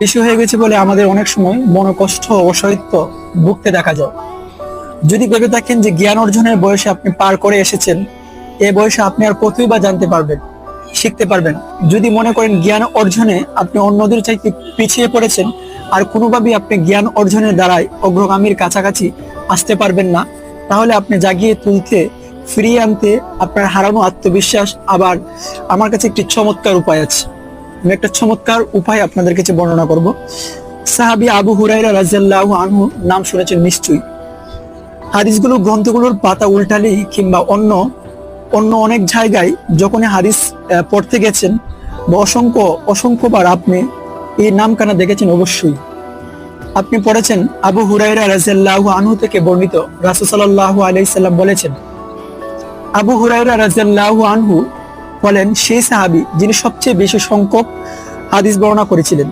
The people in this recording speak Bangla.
বেশি হয়ে গেছে বলে আমাদের অনেক সময় মনোকষ্ট ও অসহায়ত্ব ভুগতে দেখা যায়। যদি ভেবে থাকেন যে জ্ঞান অর্জনের বয়সে আপনি পার করে এসেছেন, এই বয়সে আপনি আর কতই বা জানতে পারবেন, শিখতে পারবেন। যদি মনে করেন জ্ঞান অর্জনে আপনি অন্যদের চাইতে পিছিয়ে পড়েছেন, আর কোনোভাবেই আপনি জ্ঞান অর্জনের দ্বারাই অগ্রগামীর কাছাকাছি আসতে পারবেন না, তাহলে আপনি জাগিয়ে তুলতে, ফিরিয়ে আনতে আপনার হারানো আত্মবিশ্বাস আবার আমার কাছে একটি চমৎকার উপায় আছে। আমি একটা চমৎকার উপায় আপনাদের কাছে বর্ণনা করব। সাহাবী আবু হুরায়রা রাদিয়াল্লাহু আনহু নাম শুনেছেন নিশ্চয়ই। হাদিসগুলো গ্রন্থগুলোর পাতা উল্টালেই কিংবা অন্য অন্য অনেক জায়গায় যখন হাদিস পড়তে গেছেন বা অসংখ্যবার আপনি এই নাম কানা দেখেছেন। অবশ্যই আপনি পড়েছেন আবু হুরায়রা রাদিয়াল্লাহু আনহু থেকে বর্ণিত, রাসূল সাল্লাল্লাহু আলাইহি সাল্লাম বলেছেন, আবু হুরায়রা রাদিয়াল্লাহু আনহু বলেন সেই সাহাবী যিনি সবচেয়ে বেশি সংখ্যক হাদিস বর্ণনা করেছিলেন।